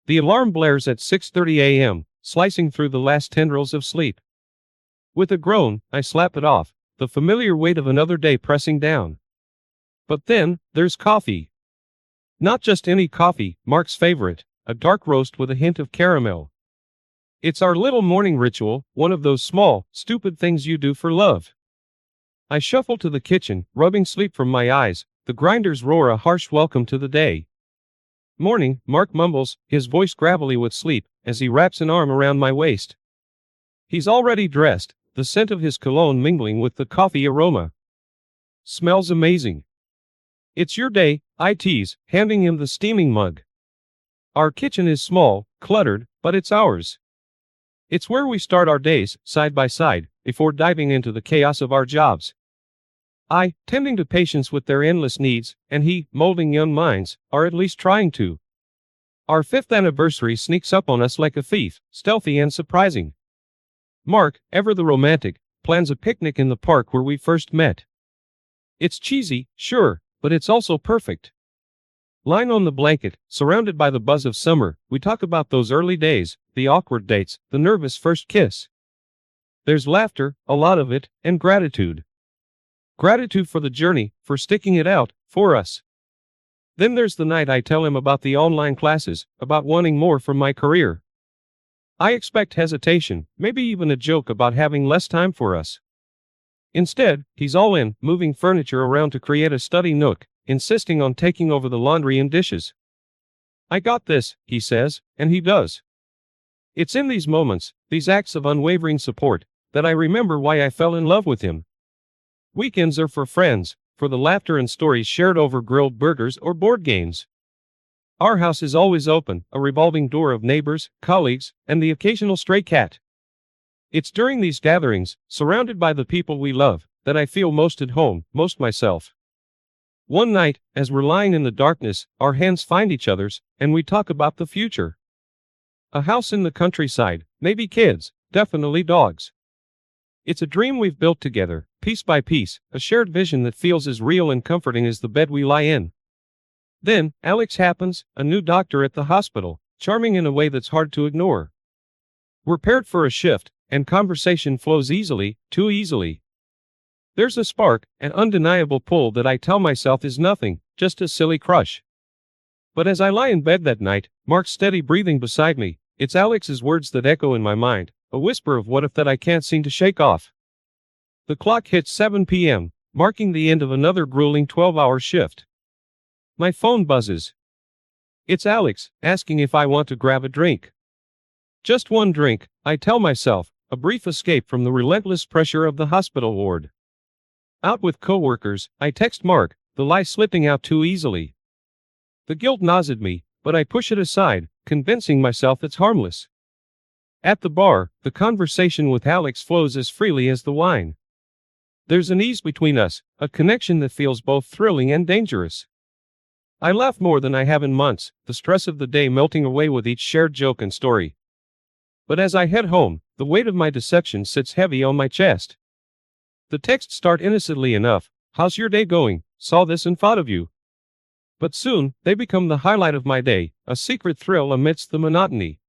The alarm blares at 6:30 a.m., slicing through the last tendrils of sleep. With a groan, I slap it off, the familiar weight of another day pressing down. But then, there's coffee. Not just any coffee, Mark's favorite, a dark roast with a hint of caramel. It's our little morning ritual, one of those small, stupid things you do for love. I shuffle to the kitchen, rubbing sleep from my eyes, the grinders roar a harsh welcome to the day. Morning, Mark mumbles, his voice gravelly with sleep, as he wraps an arm around my waist. He's already dressed, the scent of his cologne mingling with the coffee aroma. Smells amazing. It's your day, I tease, handing him the steaming mug. Our kitchen is small, cluttered, but it's ours. It's where we start our days, side by side, before diving into the chaos of our jobs. I, tending to patients with their endless needs, and he, molding young minds, are at least trying to. Our 5th anniversary sneaks up on us like a thief, stealthy and surprising. Mark, ever the romantic, plans a picnic in the park where we first met. It's cheesy, sure, but it's also perfect. Lying on the blanket, surrounded by the buzz of summer, we talk about those early days, the awkward dates, the nervous first kiss. There's laughter, a lot of it, and gratitude. Gratitude for the journey, for sticking it out, for us. Then there's the night I tell him about the online classes, about wanting more from my career. I expect hesitation, maybe even a joke about having less time for us. Instead, he's all in, moving furniture around to create a study nook, insisting on taking over the laundry and dishes. I got this, he says, and he does. It's in these moments, these acts of unwavering support, that I remember why I fell in love with him. Weekends are for friends, for the laughter and stories shared over grilled burgers or board games. Our house is always open, a revolving door of neighbors, colleagues, and the occasional stray cat. It's during these gatherings, surrounded by the people we love, that I feel most at home, most myself. One night, as we're lying in the darkness, our hands find each other's, and we talk about the future. A house in the countryside, maybe kids, definitely dogs. It's a dream we've built together, piece by piece, a shared vision that feels as real and comforting as the bed we lie in. Then, Alex happens, a new doctor at the hospital, charming in a way that's hard to ignore. We're paired for a shift, and conversation flows easily, too easily. There's a spark, an undeniable pull that I tell myself is nothing, just a silly crush. But as I lie in bed that night, Mark's steady breathing beside me, it's Alex's words that echo in my mind, a whisper of what if that I can't seem to shake off. The clock hits 7 p.m., marking the end of another grueling 12-hour shift. My phone buzzes. It's Alex, asking if I want to grab a drink. Just one drink, I tell myself, a brief escape from the relentless pressure of the hospital ward. Out with coworkers, I text Mark, the lie slipping out too easily. The guilt gnaws at me, but I push it aside, convincing myself it's harmless. At the bar, the conversation with Alex flows as freely as the wine. There's an ease between us, a connection that feels both thrilling and dangerous. I laugh more than I have in months, the stress of the day melting away with each shared joke and story. But as I head home, the weight of my deception sits heavy on my chest. The texts start innocently enough, "How's your day going? Saw this and thought of you." But soon, they become the highlight of my day, a secret thrill amidst the monotony.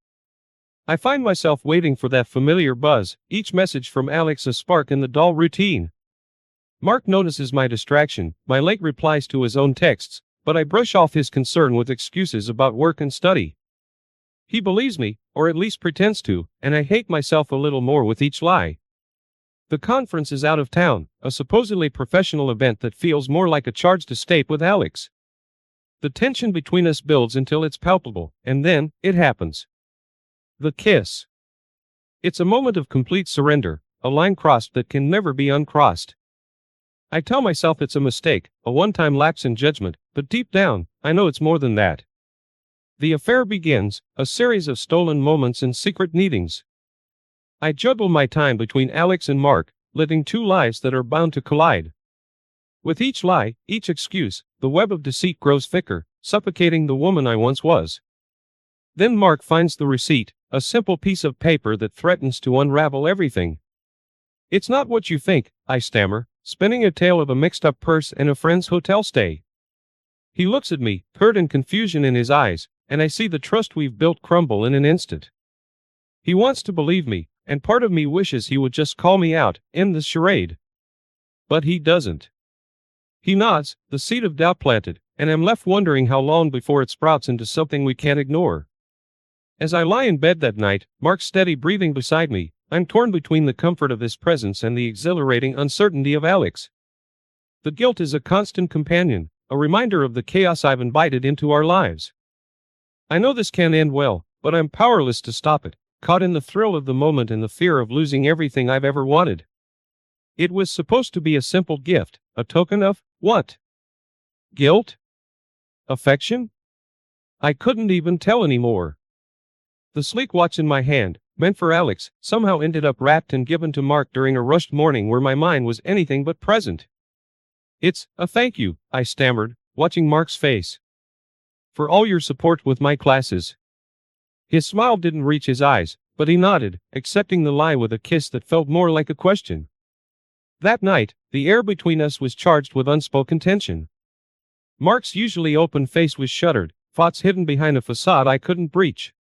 I find myself waiting for that familiar buzz, each message from Alex a spark in the dull routine. Mark notices my distraction, my late replies to his own texts, but I brush off his concern with excuses about work and study. He believes me, or at least pretends to, and I hate myself a little more with each lie. The conference is out of town, a supposedly professional event that feels more like a charged escape with Alex. The tension between us builds until it's palpable, and then, it happens. The kiss. It's a moment of complete surrender, a line crossed that can never be uncrossed. I tell myself it's a mistake, a one-time lapse in judgment, but deep down, I know it's more than that. The affair begins, a series of stolen moments and secret meetings. I juggle my time between Alex and Mark, living two lives that are bound to collide. With each lie, each excuse, the web of deceit grows thicker, suffocating the woman I once was. Then Mark finds the receipt, a simple piece of paper that threatens to unravel everything. "It's not what you think," I stammer, spinning a tale of a mixed-up purse and a friend's hotel stay. He looks at me, hurt and confusion in his eyes, and I see the trust we've built crumble in an instant. He wants to believe me, and part of me wishes he would just call me out, end the charade. But he doesn't. He nods, the seed of doubt planted, and I'm left wondering how long before it sprouts into something we can't ignore. As I lie in bed that night, Mark's steady breathing beside me, I'm torn between the comfort of his presence and the exhilarating uncertainty of Alex. The guilt is a constant companion, a reminder of the chaos I've invited into our lives. I know this can't end well, but I'm powerless to stop it, caught in the thrill of the moment and the fear of losing everything I've ever wanted. It was supposed to be a simple gift, a token of, what? Guilt? Affection? I couldn't even tell anymore. The sleek watch in my hand, meant for Alex, somehow ended up wrapped and given to Mark during a rushed morning where my mind was anything but present. It's a thank you, I stammered, watching Mark's face. For all your support with my classes. His smile didn't reach his eyes, but he nodded, accepting the lie with a kiss that felt more like a question. That night, the air between us was charged with unspoken tension. Mark's usually open face was shuttered, thoughts hidden behind a facade I couldn't breach.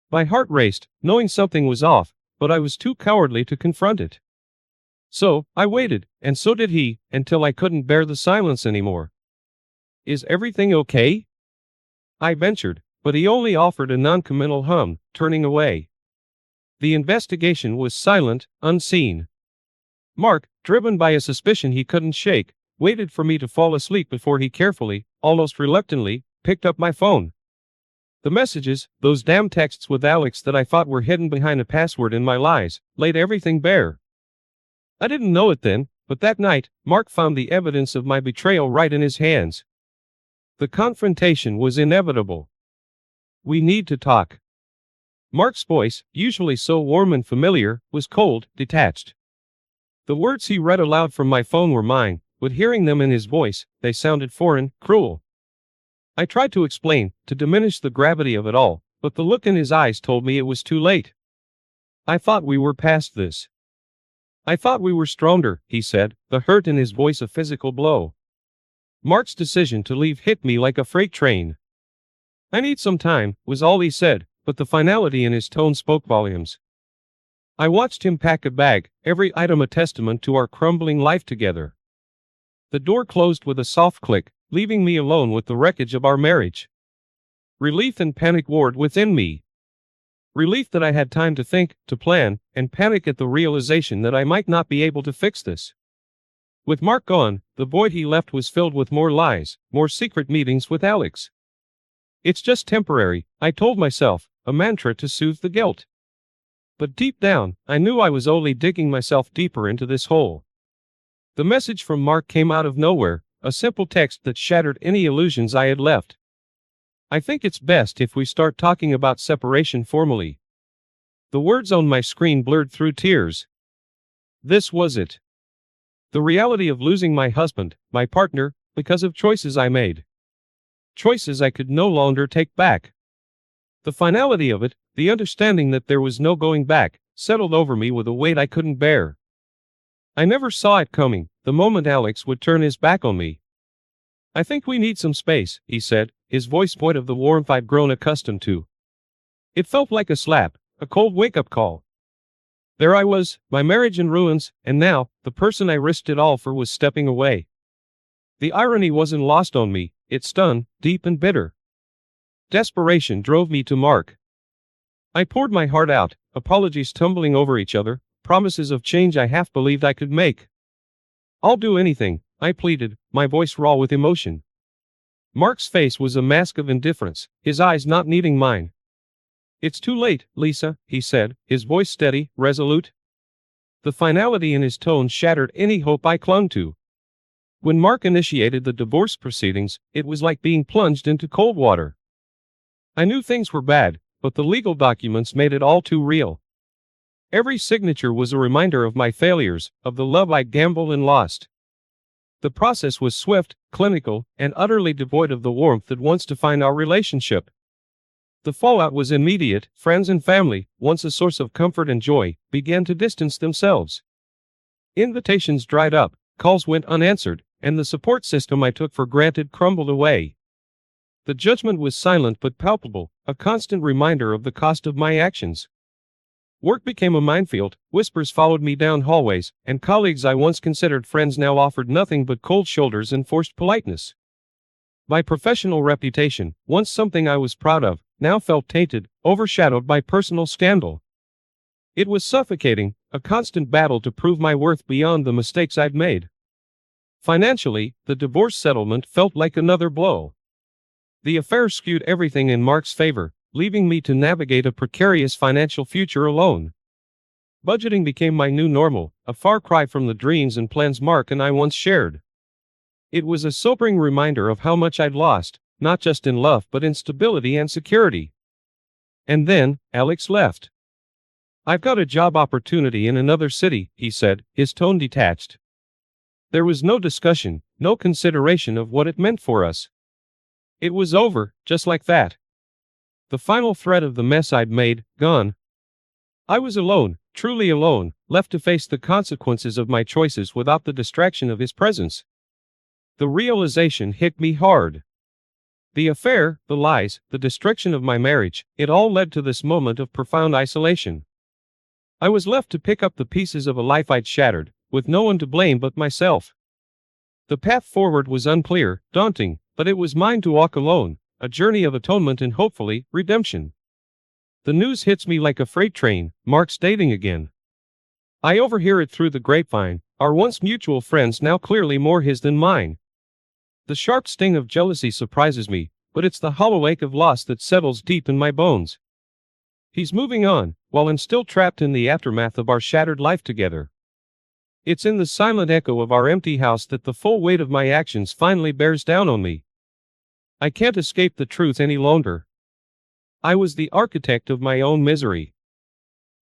My heart raced, knowing something was off, but I was too cowardly to confront it. So, I waited, and so did he, until I couldn't bear the silence anymore. Is everything okay? I ventured, but he only offered a non-committal hum, turning away. The investigation was silent, unseen. Mark, driven by a suspicion he couldn't shake, waited for me to fall asleep before he carefully, almost reluctantly, picked up my phone. The messages, those damn texts with Alex that I thought were hidden behind a password in my lies, laid everything bare. I didn't know it then, but that night, Mark found the evidence of my betrayal right in his hands. The confrontation was inevitable. We need to talk. Mark's voice, usually so warm and familiar, was cold, detached. The words he read aloud from my phone were mine, but hearing them in his voice, they sounded foreign, cruel. I tried to explain, to diminish the gravity of it all, but the look in his eyes told me it was too late. I thought we were past this. I thought we were stronger, he said, the hurt in his voice a physical blow. Mark's decision to leave hit me like a freight train. I need some time, was all he said, but the finality in his tone spoke volumes. I watched him pack a bag, every item a testament to our crumbling life together. The door closed with a soft click, leaving me alone with the wreckage of our marriage. Relief and panic warred within me. Relief that I had time to think, to plan, and panic at the realization that I might not be able to fix this. With Mark gone, the void he left was filled with more lies, more secret meetings with Alex. It's just temporary, I told myself, a mantra to soothe the guilt. But deep down, I knew I was only digging myself deeper into this hole. The message from Mark came out of nowhere, a simple text that shattered any illusions I had left. I think it's best if we start talking about separation formally. The words on my screen blurred through tears. This was it. The reality of losing my husband, my partner, because of choices I made. Choices I could no longer take back. The finality of it, the understanding that there was no going back, settled over me with a weight I couldn't bear. I never saw it coming, the moment Alex would turn his back on me. I think we need some space, he said, his voice void of the warmth I'd grown accustomed to. It felt like a slap, a cold wake-up call. There I was, my marriage in ruins, and now, the person I risked it all for was stepping away. The irony wasn't lost on me, it stung, deep and bitter. Desperation drove me to Mark. I poured my heart out, apologies tumbling over each other, promises of change I half believed I could make. I'll do anything, I pleaded, my voice raw with emotion. Mark's face was a mask of indifference, his eyes not needing mine. It's too late, Lisa, he said, his voice steady, resolute. The finality in his tone shattered any hope I clung to. When Mark initiated the divorce proceedings, it was like being plunged into cold water. I knew things were bad, but the legal documents made it all too real. Every signature was a reminder of my failures, of the love I gambled and lost. The process was swift, clinical, and utterly devoid of the warmth that once defined our relationship. The fallout was immediate. Friends and family, once a source of comfort and joy, began to distance themselves. Invitations dried up, calls went unanswered, and the support system I took for granted crumbled away. The judgment was silent but palpable, a constant reminder of the cost of my actions. Work became a minefield, whispers followed me down hallways, and colleagues I once considered friends now offered nothing but cold shoulders and forced politeness. My professional reputation, once something I was proud of, now felt tainted, overshadowed by personal scandal. It was suffocating, a constant battle to prove my worth beyond the mistakes I'd made. Financially, the divorce settlement felt like another blow. The affair skewed everything in Mark's favor, leaving me to navigate a precarious financial future alone. Budgeting became my new normal, a far cry from the dreams and plans Mark and I once shared. It was a sobering reminder of how much I'd lost, not just in love but in stability and security. And then, Alex left. "I've got a job opportunity in another city," he said, his tone detached. There was no discussion, no consideration of what it meant for us. It was over, just like that. The final thread of the mess I'd made, gone. I was alone, truly alone, left to face the consequences of my choices without the distraction of his presence. The realization hit me hard. The affair, the lies, the destruction of my marriage, it all led to this moment of profound isolation. I was left to pick up the pieces of a life I'd shattered, with no one to blame but myself. The path forward was unclear, daunting, but it was mine to walk alone, a journey of atonement and hopefully, redemption. The news hits me like a freight train, Mark's dating again. I overhear it through the grapevine, our once mutual friends now clearly more his than mine. The sharp sting of jealousy surprises me, but it's the hollow ache of loss that settles deep in my bones. He's moving on, while I'm still trapped in the aftermath of our shattered life together. It's in the silent echo of our empty house that the full weight of my actions finally bears down on me. I can't escape the truth any longer. I was the architect of my own misery.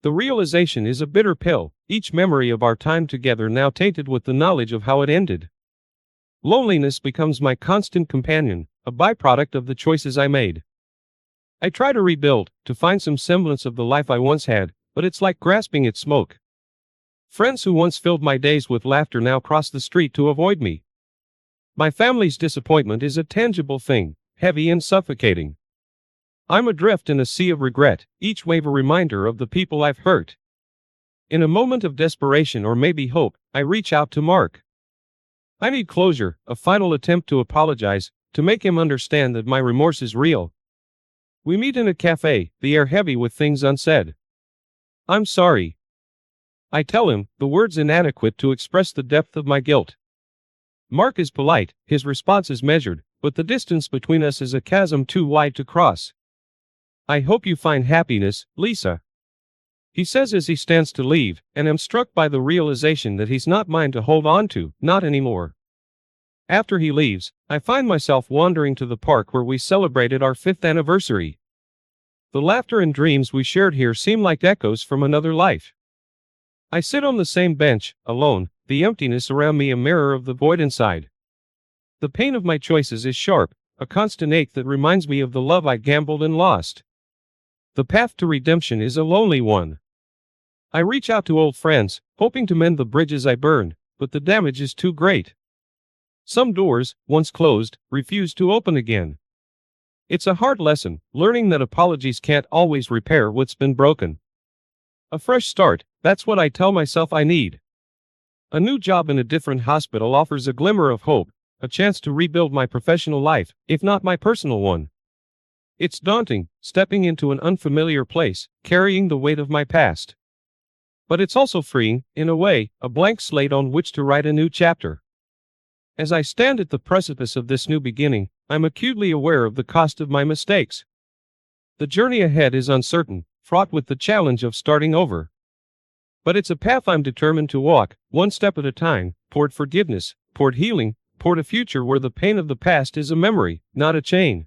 The realization is a bitter pill, each memory of our time together now tainted with the knowledge of how it ended. Loneliness becomes my constant companion, a byproduct of the choices I made. I try to rebuild, to find some semblance of the life I once had, but it's like grasping at smoke. Friends who once filled my days with laughter now cross the street to avoid me. My family's disappointment is a tangible thing, heavy and suffocating. I'm adrift in a sea of regret, each wave a reminder of the people I've hurt. In a moment of desperation or maybe hope, I reach out to Mark. I need closure, a final attempt to apologize, to make him understand that my remorse is real. We meet in a cafe, the air heavy with things unsaid. "I'm sorry." I tell him, the words inadequate to express the depth of my guilt. Mark is polite, his response is measured, but the distance between us is a chasm too wide to cross. "I hope you find happiness, Lisa," he says as he stands to leave, and am struck by the realization that he's not mine to hold on to, not anymore. After he leaves, I find myself wandering to the park where we celebrated our 5th anniversary. The laughter and dreams we shared here seem like echoes from another life. I sit on the same bench, alone, the emptiness around me a mirror of the void inside. The pain of my choices is sharp, a constant ache that reminds me of the love I gambled and lost. The path to redemption is a lonely one. I reach out to old friends, hoping to mend the bridges I burned, but the damage is too great. Some doors, once closed, refuse to open again. It's a hard lesson, learning that apologies can't always repair what's been broken. A fresh start, that's what I tell myself I need. A new job in a different hospital offers a glimmer of hope, a chance to rebuild my professional life, if not my personal one. It's daunting, stepping into an unfamiliar place, carrying the weight of my past. But it's also freeing, in a way, a blank slate on which to write a new chapter. As I stand at the precipice of this new beginning, I'm acutely aware of the cost of my mistakes. The journey ahead is uncertain, fraught with the challenge of starting over. But it's a path I'm determined to walk, one step at a time, toward forgiveness, toward healing, toward a future where the pain of the past is a memory, not a chain.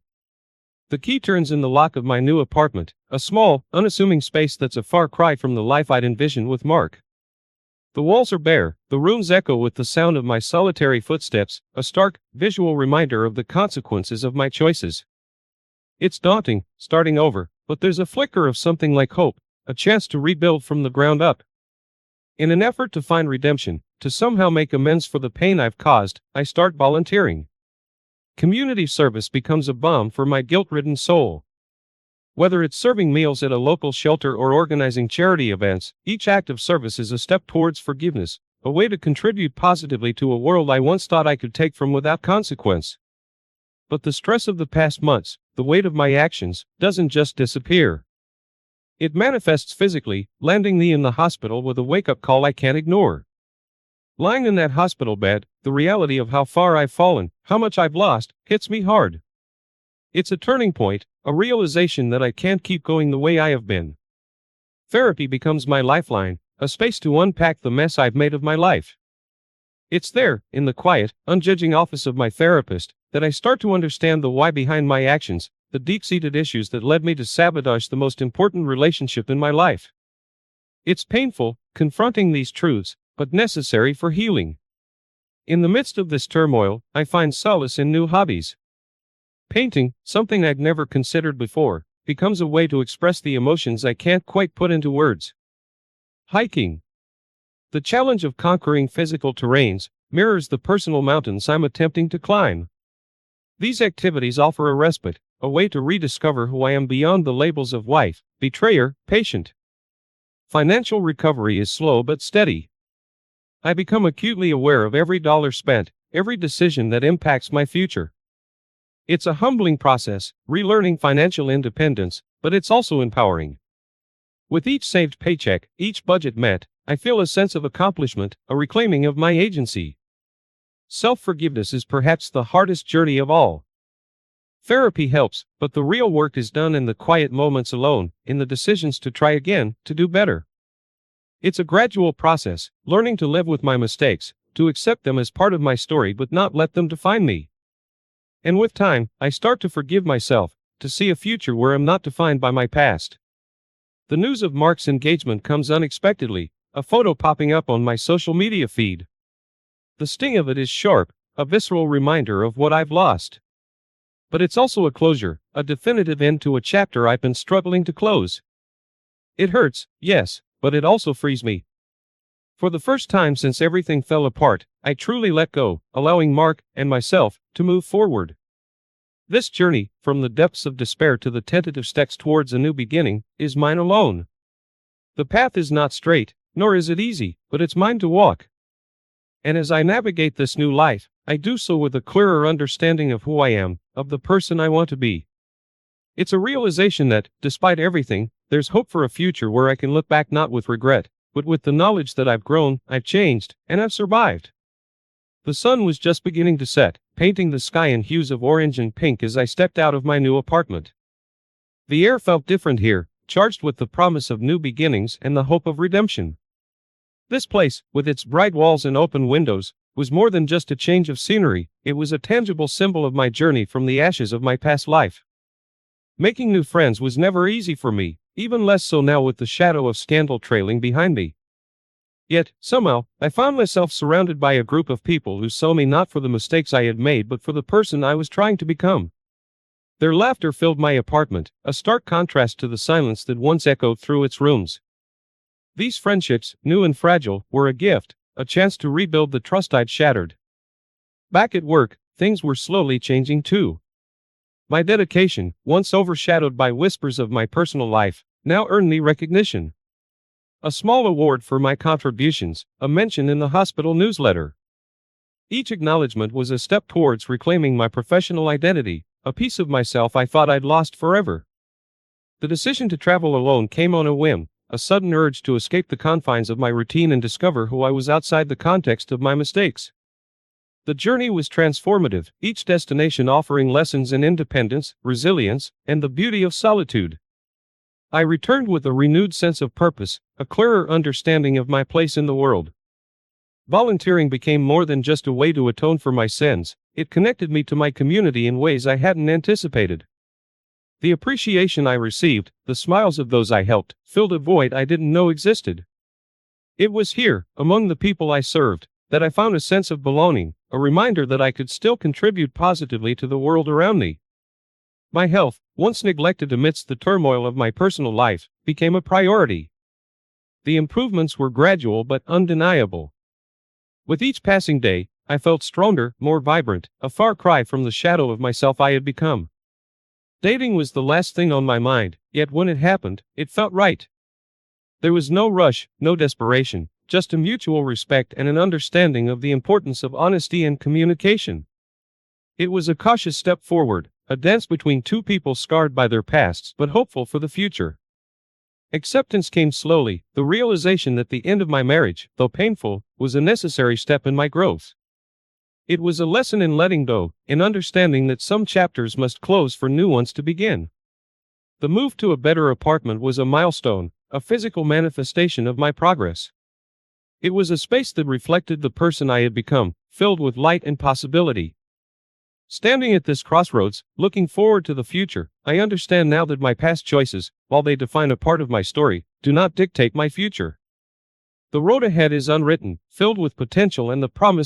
The key turns in the lock of my new apartment, a small, unassuming space that's a far cry from the life I'd envisioned with Mark. The walls are bare, the rooms echo with the sound of my solitary footsteps, a stark, visual reminder of the consequences of my choices. It's daunting, starting over, but there's a flicker of something like hope, a chance to rebuild from the ground up. In an effort to find redemption, to somehow make amends for the pain I've caused, I start volunteering. Community service becomes a balm for my guilt-ridden soul. Whether it's serving meals at a local shelter or organizing charity events, each act of service is a step towards forgiveness, a way to contribute positively to a world I once thought I could take from without consequence. But the stress of the past months, the weight of my actions, doesn't just disappear. It manifests physically, landing me in the hospital with a wake-up call I can't ignore. Lying in that hospital bed, the reality of how far I've fallen, how much I've lost, hits me hard. It's a turning point, a realization that I can't keep going the way I have been. Therapy becomes my lifeline, a space to unpack the mess I've made of my life. It's there, in the quiet, unjudging office of my therapist, that I start to understand the why behind my actions, the deep-seated issues that led me to sabotage the most important relationship in my life. It's painful, confronting these truths, but necessary for healing. In the midst of this turmoil, I find solace in new hobbies. Painting, something I'd never considered before, becomes a way to express the emotions I can't quite put into words. Hiking. The challenge of conquering physical terrains mirrors the personal mountains I'm attempting to climb. These activities offer a respite, a way to rediscover who I am beyond the labels of wife, betrayer, patient. Financial recovery is slow but steady. I become acutely aware of every dollar spent, every decision that impacts my future. It's a humbling process, relearning financial independence, but it's also empowering. With each saved paycheck, each budget met, I feel a sense of accomplishment, a reclaiming of my agency. Self-forgiveness is perhaps the hardest journey of all. Therapy helps, but the real work is done in the quiet moments alone, in the decisions to try again, to do better. It's a gradual process, learning to live with my mistakes, to accept them as part of my story but not let them define me. And with time, I start to forgive myself, to see a future where I'm not defined by my past. The news of Mark's engagement comes unexpectedly, a photo popping up on my social media feed. The sting of it is sharp, a visceral reminder of what I've lost. But it's also a closure, a definitive end to a chapter I've been struggling to close. It hurts, yes, but it also frees me. For the first time since everything fell apart, I truly let go, allowing Mark and myself to move forward. This journey, from the depths of despair to the tentative steps towards a new beginning, is mine alone. The path is not straight, nor is it easy, but it's mine to walk. And as I navigate this new life, I do so with a clearer understanding of who I am, of the person I want to be. It's a realization that, despite everything, there's hope for a future where I can look back not with regret, but with the knowledge that I've grown, I've changed, and I've survived. The sun was just beginning to set, painting the sky in hues of orange and pink as I stepped out of my new apartment. The air felt different here, charged with the promise of new beginnings and the hope of redemption. This place, with its bright walls and open windows, was more than just a change of scenery, it was a tangible symbol of my journey from the ashes of my past life. Making new friends was never easy for me, even less so now with the shadow of scandal trailing behind me. Yet, somehow, I found myself surrounded by a group of people who saw me not for the mistakes I had made but for the person I was trying to become. Their laughter filled my apartment, a stark contrast to the silence that once echoed through its rooms. These friendships, new and fragile, were a gift, a chance to rebuild the trust I'd shattered. Back at work, things were slowly changing too. My dedication, once overshadowed by whispers of my personal life, now earned me recognition. A small award for my contributions, a mention in the hospital newsletter. Each acknowledgement was a step towards reclaiming my professional identity, a piece of myself I thought I'd lost forever. The decision to travel alone came on a whim, a sudden urge to escape the confines of my routine and discover who I was outside the context of my mistakes. The journey was transformative, each destination offering lessons in independence, resilience, and the beauty of solitude. I returned with a renewed sense of purpose, a clearer understanding of my place in the world. Volunteering became more than just a way to atone for my sins, it connected me to my community in ways I hadn't anticipated. The appreciation I received, the smiles of those I helped, filled a void I didn't know existed. It was here, among the people I served, that I found a sense of belonging, a reminder that I could still contribute positively to the world around me. My health, once neglected amidst the turmoil of my personal life, became a priority. The improvements were gradual but undeniable. With each passing day, I felt stronger, more vibrant, a far cry from the shadow of myself I had become. Dating was the last thing on my mind, yet when it happened, it felt right. There was no rush, no desperation, just a mutual respect and an understanding of the importance of honesty and communication. It was a cautious step forward, a dance between two people scarred by their pasts but hopeful for the future. Acceptance came slowly, the realization that the end of my marriage, though painful, was a necessary step in my growth. It was a lesson in letting go, in understanding that some chapters must close for new ones to begin. The move to a better apartment was a milestone, a physical manifestation of my progress. It was a space that reflected the person I had become, filled with light and possibility. Standing at this crossroads, looking forward to the future, I understand now that my past choices, while they define a part of my story, do not dictate my future. The road ahead is unwritten, filled with potential and the promise